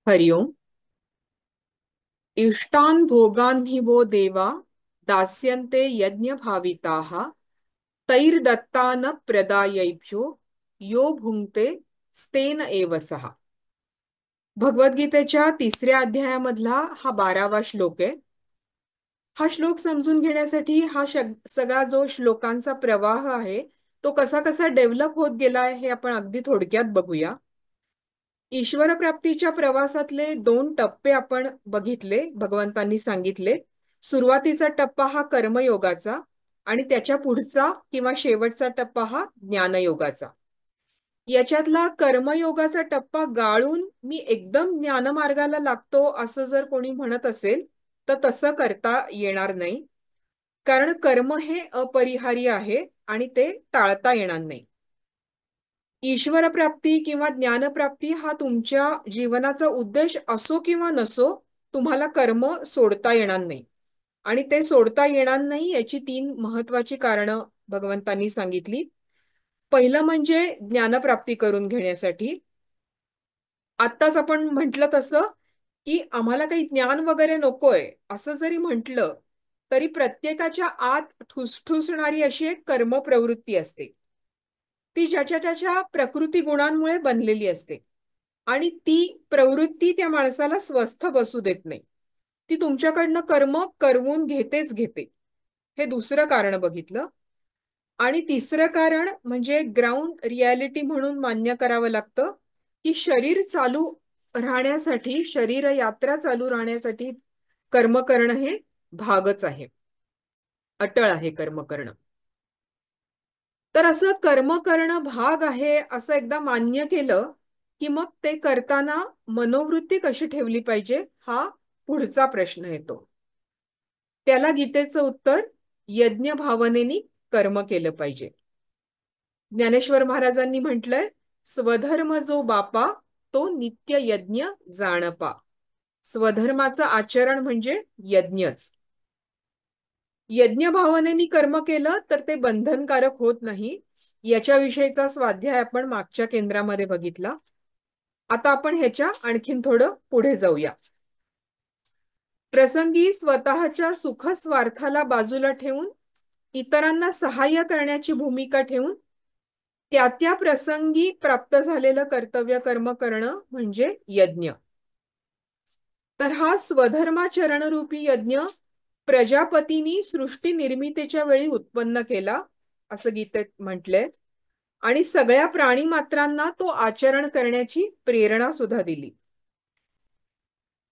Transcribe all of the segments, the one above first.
हरिओम। इष्टान् भोगान् हि वो देवा दास्यन्ते यज्ञ भाविताः तैर्दत्तान प्रदायैभ्यो यो भुंक्ते स्तेन एव सः। भगवद्गीतेच्या 3ऱ्या अध्यायामधला हा 12वा श्लोक आहे। हा श्लोक समजून घेण्यासाठी सगळा जो श्लोकांचा प्रवाह आहे तो कसा कसा डेव्हलप होत गेलाय हे आपण अगदी थोडक्यात बघूया। ईश्वर प्राप्तीच्या प्रवासातले 2 टप्पे आपण बघितले, भगवंतांनी सांगितले। सुरुवातीचा टप्पा हा कर्मयोगाचा आणि त्याच्या पुढचा किंवा शेवटचा टप्पा हा ज्ञानयोगाचा। याच्यातला कर्मयोगाचा टप्पा गाळून मी एकदम ज्ञानमार्गाला लागतो असं जर कोणी म्हणत असेल तर तसं करता येणार नाही, कारण कर्म हे अपरिहार्य आहे आणि ते टाळता येणार नाही। ईश्वर प्राप्ती किंवा ज्ञानप्राप्ती हा तुमच्या जीवनाचा उद्देश असो किंवा नसो, तुम्हाला कर्म सोडता येणार नाही। आणि ते सोडता येणार नाही याची 3 महत्वाची कारणं भगवंतांनी सांगितली। पहिलं म्हणजे ज्ञानप्राप्ती करून घेण्यासाठी। आत्ताच आपण म्हटलं तसं की आम्हाला काही ज्ञान वगैरे नकोय असं जरी म्हटलं तरी प्रत्येकाच्या आत ठुसठुसणारी अशी एक कर्मप्रवृत्ती असते। ती ज्याच्या त्याच्या प्रकृती गुणांमुळे बनलेली असते आणि ती प्रवृत्ती त्या माणसाला स्वस्थ बसू देत नाही। ती तुमच्याकडनं कर्म करवून घेतेच घेते। हे दुसरं कारण बघितलं। आणि तिसरं कारण म्हणजे ग्राउंड रियालिटी म्हणून मान्य करावं लागतं की शरीर चालू राहण्यासाठी, शरीर यात्रा चालू राहण्यासाठी कर्म करणं हे भागच आहे, अटळ आहे कर्म करणं। तर असं कर्म करणं भाग आहे असं एकदा मान्य केलं की मग ते करताना मनोवृत्ती कशी ठेवली पाहिजे हा पुढचा प्रश्न येतो। त्याला गीतेचं उत्तर यज्ञ भावनेनी कर्म केलं पाहिजे। ज्ञानेश्वर महाराजांनी म्हटलंय, स्वधर्म जो बापा तो नित्य यज्ञ जाणपा। स्वधर्माचं आचरण म्हणजे यज्ञच। यज्ञ भावनेनी कर्म केलं तर ते बंधनकारक होत नाही। याच्याविषयीचा स्वाध्याय आपण मागच्या केंद्रामध्ये बघितला। आता आपण ह्याच्या आणखीन थोडं पुढे जाऊया। प्रसंगी स्वतःच्या सुख स्वार्थाला बाजूला ठेवून इतरांना सहाय्य करण्याची भूमिका ठेवून त्या त्या प्रसंगी प्राप्त झालेलं कर्तव्य कर्म करणं म्हणजे यज्ञ। तर हा स्वधर्माचरणरूपी यज्ञ प्रजापतींनी सृष्टी निर्मितीच्या वेळी उत्पन्न केला असं गीतेत म्हटलंय आणि सगळ्या प्राणी मात्रांना तो आचरण करण्याची प्रेरणा सुद्धा दिली।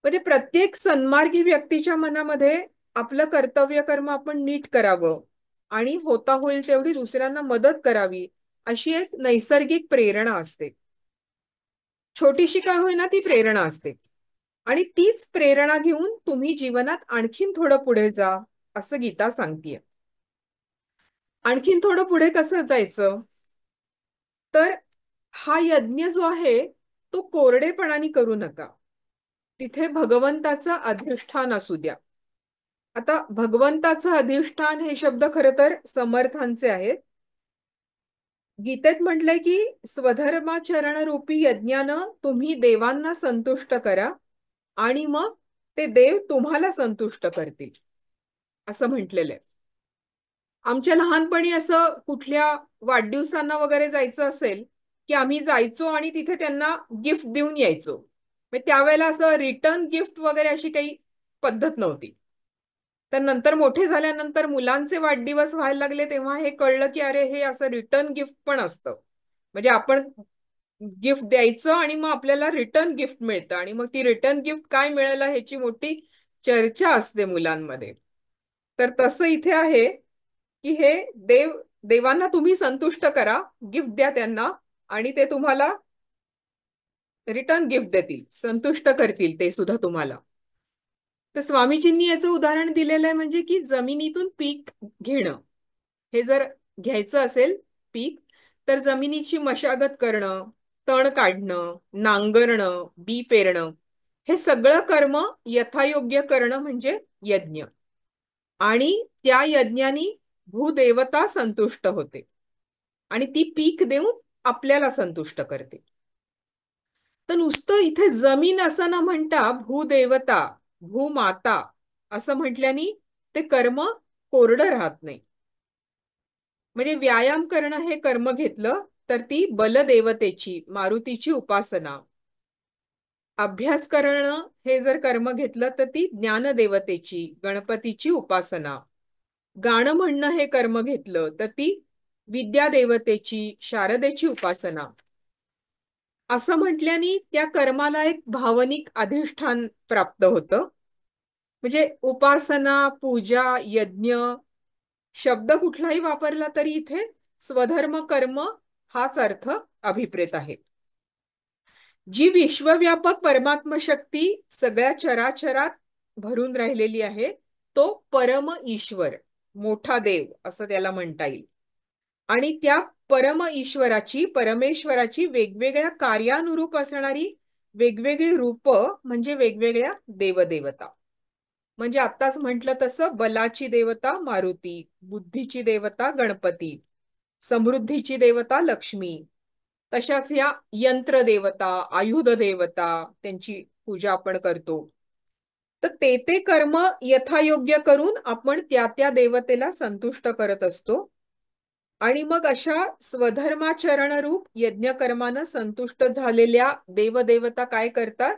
म्हणजे प्रत्येक सन्मार्गी व्यक्तीच्या मनामध्ये आपलं कर्तव्य कर्म आपण नीट करावं आणि होता होईल तेवढी दुसऱ्यांना मदत करावी अशी एक नैसर्गिक प्रेरणा असते। छोटीशी काय होईना ती प्रेरणा असते आणि तीच प्रेरणा घेऊन तुम्ही जीवनात आणखीन थोडं पुढे जा असं गीता सांगतेय। आणखीन थोडं पुढे कसं जायचं, तर हा यज्ञ जो आहे तो कोरडेपणाने करू नका, तिथे भगवंताचं अधिष्ठान असू द्या। आता भगवंताचं अधिष्ठान हे शब्द खरं तर समर्थांचे आहेत। गीतेत म्हटलंय की स्वधर्माचरण रूपी यज्ञानं तुम्ही देवांना संतुष्ट करा आणि मग ते देव तुम्हाला संतुष्ट करतील असं म्हटलेलं आहे। आमच्या लहानपणी असं कुठल्या वाढदिवसांना वगैरे जायचं असेल की आम्ही जायचो आणि तिथे त्यांना गिफ्ट देऊन यायचो। त्यावेळेला असं रिटर्न गिफ्ट वगैरे अशी काही पद्धत नव्हती। तर नंतर मोठे झाल्यानंतर मुलांचे वाढदिवस व्हायला लागले तेव्हा हे कळलं की अरे हे असं रिटर्न गिफ्ट पण असतं। म्हणजे आपण गिफ्ट द्यायचं आणि मग आपल्याला रिटर्न गिफ्ट मिळतं आणि मग ती रिटर्न गिफ्ट काय मिळालं ह्याची मोठी चर्चा असते मुलांमध्ये। तर तसं इथे आहे की हे देवांना तुम्ही संतुष्ट करा, गिफ्ट द्या त्यांना आणि ते तुम्हाला रिटर्न गिफ्ट देतील, संतुष्ट करतील ते सुद्धा तुम्हाला। तर स्वामीजींनी याचं उदाहरण दिलेलं आहे, म्हणजे की जमिनीतून पीक घेणं। हे जर घ्यायचं असेल पीक तर जमिनीची मशागत करणं, तण काढणं, नांगरणं, बी पेरणं हे सगळं कर्म यथायोग्य करणं म्हणजे यज्ञ। आणि त्या यज्ञानी भूदेवता संतुष्ट होते आणि ती पीक देऊन आपल्याला संतुष्ट करते। तर नुसतं इथे जमीन असं न म्हणता भूदेवता, भूमाता असं म्हटल्याने ते कर्म कोरडं राहत नाही. म्हणजे व्यायाम करणं हे कर्म घेतलं तर ती बलदेवतेची, मारुतीची उपासना. अभ्यास करणं हे जर कर्म घेतलं तर ती ज्ञानदेवतेची, गणपतीची उपासना. गाणं म्हणणं हे कर्म घेतलं तर ती विद्यादेवतेची, शारदेची उपासना. असं म्हटल्याने त्या कर्माला एक भावनिक अधिष्ठान प्राप्त होतं. म्हणजे उपासना, पूजा, यज्ञ शब्द कुठलाही वापरला तरी इथे स्वधर्म कर्म हाच अर्थ अभिप्रेत आहे. जी विश्वव्यापक परमात्म शक्ती सगळ्या चराचरात भरून राहिलेली आहे तो परम ईश्वर, मोठा देव असं त्याला म्हणता येईल. आणि त्या परम ईश्वराची, परमेश्वराची वेगवेगळ्या कार्यानुरूप असणारी वेगवेगळी रूप म्हणजे वेगवेगळ्या देवदेवता. म्हणजे आत्ताच म्हटलं तसं बलाची देवता मारुती, बुद्धीची देवता गणपती, समृद्धीची देवता लक्ष्मी, तशाच या यंत्र देवता, आयुध देवता, त्यांची पूजा आपण करतो. तर ते कर्म यथायोग्य करून आपण त्या त्या देवतेला संतुष्ट करत असतो. आणि मग अशा स्वधर्माचरण रूप यज्ञकर्मानं संतुष्ट झालेल्या देवदेवता काय करतात,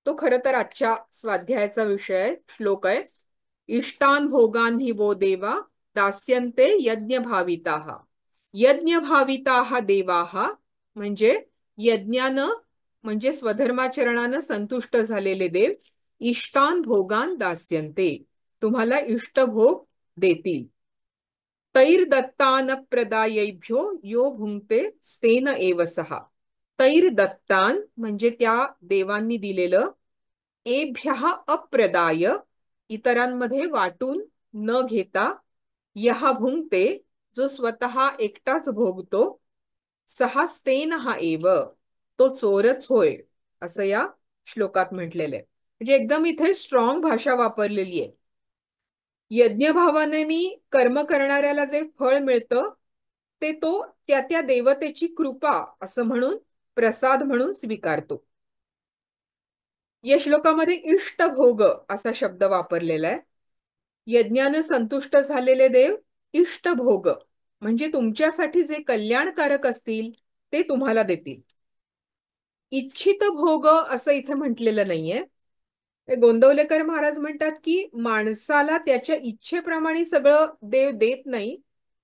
तो खरं तर आजच्या स्वाध्यायाचा विषय आहे, श्लोक आहे. इष्टान भोगान हि वो देवा दास्यन्ते यज्ञ भाविताः. यज्ञ भाविताः देवाः म्हणजे यज्ञानं म्हणजे स्वधर्माचरणानं संतुष्ट झालेले देव इष्टान भोगान दास्यन्ते, तुम्हाला इष्टभोग देतील. तैर्दत्तान प्रदायैभ्यो यो भुंक्ते स्तेन एव सहा. तैर्दत्तान म्हणजे त्या देवांनी दिलेलं, एभ्यः अप्रदाय इतरांमध्ये वाटून न घेता, यहा भुंक्ते जो स्वतः एकटाच भोगतो, सहा स्तेन हा एव तो चोरच होय, असं या श्लोकात म्हटलेलं आहे. म्हणजे एकदम इथे स्ट्रॉंग भाषा वापरलेली आहे. यज्ञभावनेने कर्म करणाऱ्याला जे फळ मिळतं ते तो त्या त्या देवतेची कृपा असं म्हणून, प्रसाद म्हणून स्वीकारतो. या श्लोकामध्ये इष्टभोग असा शब्द वापरलेला आहे. यज्ञानं संतुष्ट झालेले देव इष्टभोग म्हणजे तुमच्यासाठी जे कल्याणकारक असतील ते तुम्हाला देतील. इच्छित भोग असं इथे म्हटलेलं नाहीये. गोंदवलेकर महाराज म्हणतात की माणसाला त्याच्या इच्छेप्रमाणे सगळं देव देत नाही,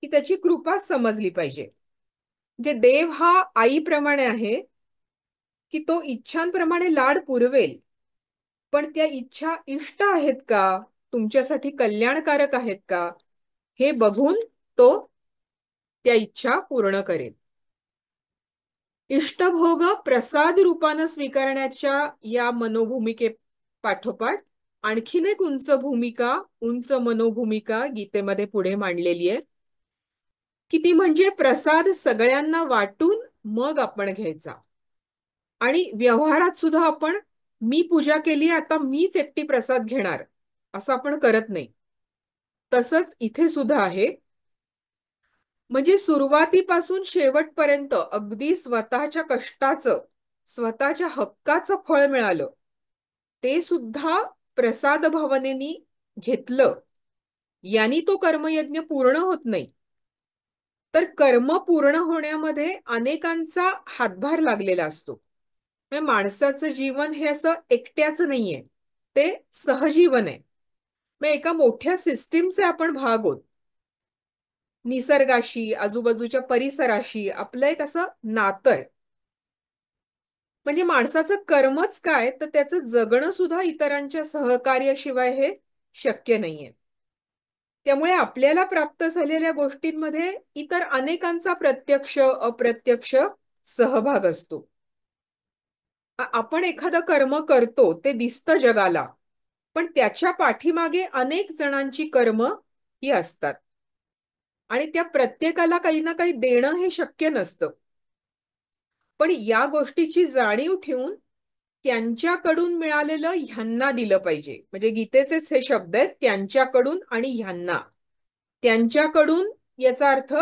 की त्याची कृपा समजली पाहिजे. म्हणजे देव हा आईप्रमाणे आहे की तो इच्छांप्रमाणे लाड पुरवेल, पण त्या इच्छा इष्ट आहेत का, तुमच्यासाठी कल्याणकारक आहेत का, हे बघून तो त्या इच्छा पूर्ण करेल. इष्टभोग प्रसाद रूपानं स्वीकारण्याच्या या मनोभूमिके पाठोपाठ आणखीन एक उंच मनोभूमिका गीतेमध्ये पुढे मांडलेली आहे, की ती म्हणजे प्रसाद सगळ्यांना वाटून मग आपण घ्यायचा. आणि व्यवहारात सुद्धा आपण मी पूजा केली आता मीच एकटी प्रसाद घेणार असं आपण करत नाही. तसंच इथे सुद्धा आहे. म्हणजे सुरुवातीपासून शेवटपर्यंत अगदी स्वतःच्या कष्टाचं, स्वतःच्या हक्काचं फळ मिळालं ते सुद्धा प्रसाद भावनेनी घेतलं, यांनी तो कर्मयज्ञ पूर्ण होत नाही. तर कर्म पूर्ण होण्यामध्ये अनेकांचा हातभार लागलेला असतो. म्हणजे माणसाचं जीवन हे असं एकट्याचं नाहीये, ते सहजीवन आहे. मग एका मोठ्या सिस्टीमचे आपण भाग आहोत. निसर्गाशी, आजूबाजूच्या परिसराशी आपलं एक असं नातं आहे. म्हणजे माणसाचं कर्मच काय तर त्याचं जगणं सुद्धा इतरांच्या सहकार्याशिवाय हे शक्य नाहीये. त्यामुळे आपल्याला प्राप्त झालेल्या गोष्टींमध्ये इतर अनेकांचा प्रत्यक्ष अप्रत्यक्ष सहभाग असतो. आपण एखादं कर्म करतो ते दिसतं जगाला, पण त्याच्या पाठीमागे अनेक जणांची कर्म ही असतात आणि त्या प्रत्येकाला काही ना काही देणं हे शक्य नसतं. पण या गोष्टीची जाणीव ठेवून त्यांच्याकडून मिळालेलं ह्यांना दिलं पाहिजे. म्हणजे गीतेचेच हे शब्द आहेत, त्यांच्याकडून आणि ह्यांना. त्यांच्याकडून याचा अर्थ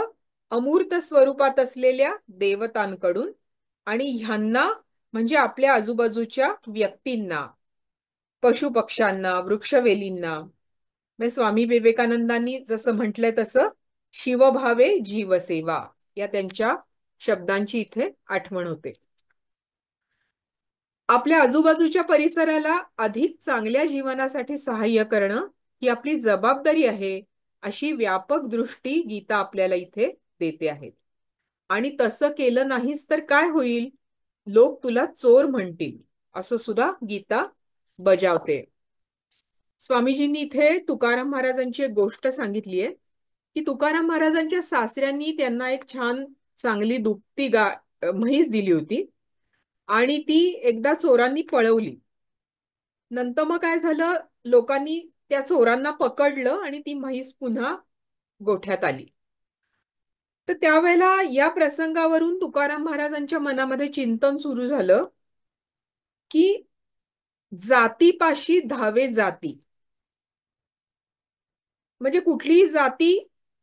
अमूर्त स्वरूपात असलेल्या देवतांकडून, आणि ह्यांना म्हणजे आपल्या आजूबाजूच्या व्यक्तींना, पशुपक्ष्यांना, वृक्षवेलींना. म्हणजे स्वामी विवेकानंदांनी जसं म्हटलंय तसं शिवभावे जीवसेवा या त्यांच्या शब्दांची इथे आठवण होते. आपल्या आजूबाजूच्या परिसराला अधिक चांगल्या जीवनासाठी सहाय्य करणं ही आपली जबाबदारी आहे, अशी व्यापक दृष्टी गीता आपल्याला इथे देते आहे. आणि तसं केलं नाहीस तर काय होईल? लोक तुला चोर म्हणतील, असं सुद्धा गीता बजावते. स्वामीजींनी इथे तुकाराम महाराजांची एक गोष्ट सांगितली आहे की तुकाराम महाराजांच्या सासऱ्यांनी त्यांना एक छान चांगली दुभती म्हैस दिली होती आणि ती एकदा चोरांनी पळवली. नंतर मग काय झालं, लोकांनी त्या चोरांना पकडलं आणि ती म्हैस पुन्हा गोठ्यात आली. तर त्यावेळेला या प्रसंगावरून तुकाराम महाराजांच्या मनामध्ये चिंतन सुरू झालं की जातीपाशी धावे जाती. म्हणजे कुठलीही जाती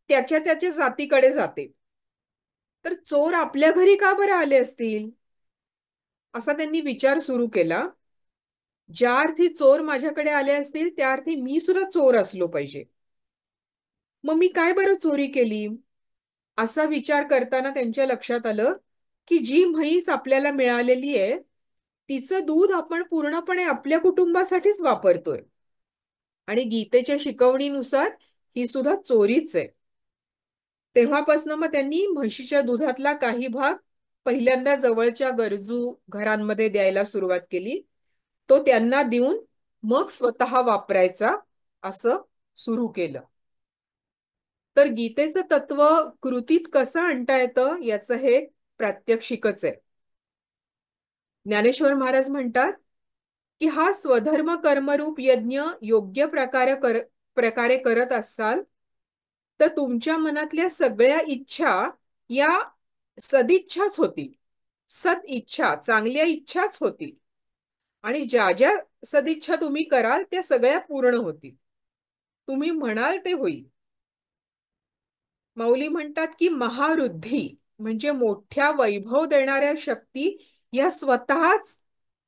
त्याच्या त्याच्या जातीकडे जाते. तर चोर आपल्या घरी का बरं आले असतील, असा त्यांनी विचार सुरू केला. ज्या अर्थी चोर माझ्याकडे आले असतील त्या अर्थी मी सुद्धा चोर असलो पाहिजे. मग मी काय बरं चोरी केली, असा विचार करताना त्यांच्या लक्षात आलं की जी म्हैस आपल्याला मिळालेली आहे तिचं दूध आपण पूर्णपणे आपल्या कुटुंबासाठीच वापरतोय आणि गीतेच्या शिकवणीनुसार ही सुद्धा चोरीच आहे. तेव्हापासून मग त्यांनी म्हशीच्या दुधातला काही भाग पहिल्यांदा जवळच्या गरजू घरांमध्ये द्यायला सुरुवात केली. तो त्यांना देऊन मग स्वतः वापरायचा असं सुरू केलं. तर गीतेचं तत्व कृतीत कसं आणता येतं याचं हे प्रात्यक्षिकच आहे. ज्ञानेश्वर महाराज म्हणतात की हा स्वधर्म कर्मरूप यज्ञ योग्य प्रकारे करत असाल तर तुमच्या मनातल्या सगळ्या इच्छा या सदिच्छाच होतील. सद इच्छा, चांगल्या इच्छाच होतील आणि ज्या ज्या सदिच्छा तुम्ही कराल त्या सगळ्या पूर्ण होतील. तुम्ही म्हणाल ते होईल. माऊली म्हणतात की महारुद्धी म्हणजे मोठ्या वैभव देणाऱ्या शक्ती या स्वतःच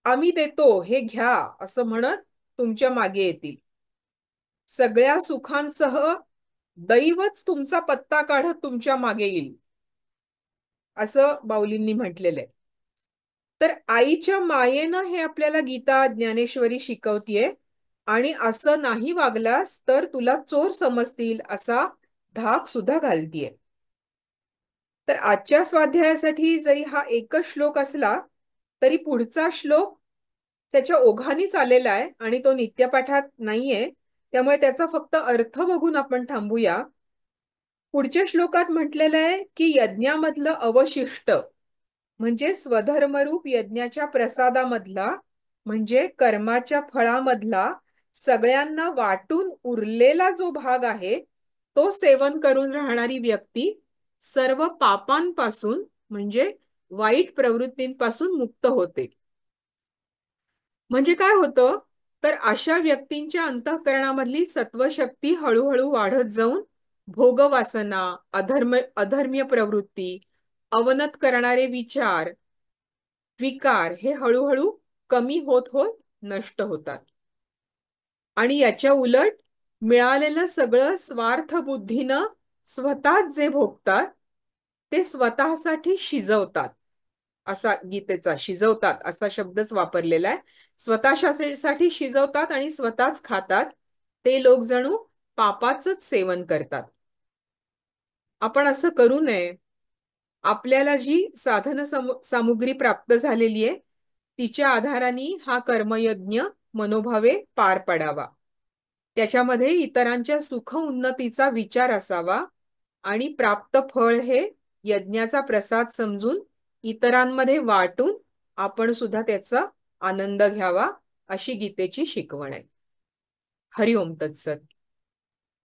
आम्ही देतो हे घ्या असं म्हणत तुमच्या मागे येतील. सगळ्या सुखांसह दैवच तुमचा पत्ता काढत तुमच्या मागे येईल, असं माऊलींनी म्हटलेलं आहे. तर आईच्या मायेनं हे आपल्याला गीता ज्ञानेश्वरी शिकवतीये आणि असं नाही वागलास तर तुला चोर समजतील असा धाक सुद्धा घालतीये. तर आजच्या स्वाध्यायासाठी जरी हा एकच श्लोक असला तरी पुढचा श्लोक त्याच्या ओघानेच आलेला आहे आणि तो नित्यपाठात नाहीये, त्यामुळे त्याचा फक्त अर्थ बघून आपण थांबूया. पुढच्या श्लोकात म्हटलेलं आहे की यज्ञामधलं अवशिष्ट म्हणजे स्वधर्मरूप यज्ञाच्या प्रसादामधला म्हणजे कर्माच्या फळामधला सगळ्यांना वाटून उरलेला जो भाग आहे तो सेवन करून राहणारी व्यक्ती सर्व पापांपासून म्हणजे वाईट प्रवृत्तींपासून मुक्त होते. म्हणजे काय होतं, तर अशा व्यक्तींच्या अंतःकरणामधली सत्वशक्ती हळूहळू वाढत जाऊन भोगवासना, अधर्म्य प्रवृत्ती, अवनत करणारे विचार, विकार हे हळूहळू कमी होत होत नष्ट होतात. आणि याच्या उलट मिळालेलं सगळं स्वार्थ बुद्धीनं स्वतःच जे भोगतात ते स्वतःसाठी शिजवतात. असा गीतेचा शिजवतात असा शब्दच वापरलेला आहे. स्वतःसाठी शिजवतात आणि स्वतःच खातात ते लोक जणू पापाचंच सेवन करतात. आपण असं करू नये. आपल्याला जी साधन सामुग्री प्राप्त झालेली आहे तिच्या आधाराने हा कर्मयज्ञ मनोभावे पार पडावा. त्याच्यामध्ये इतरांच्या सुख उन्नतीचा विचार असावा आणि प्राप्त फळ हे यज्ञाचा प्रसाद समजून इतरांमध्ये वाटून आपण सुद्धा त्याचा आनंद घ्यावा, अशी गीतेची शिकवण आहे. हरिओम तत्सत.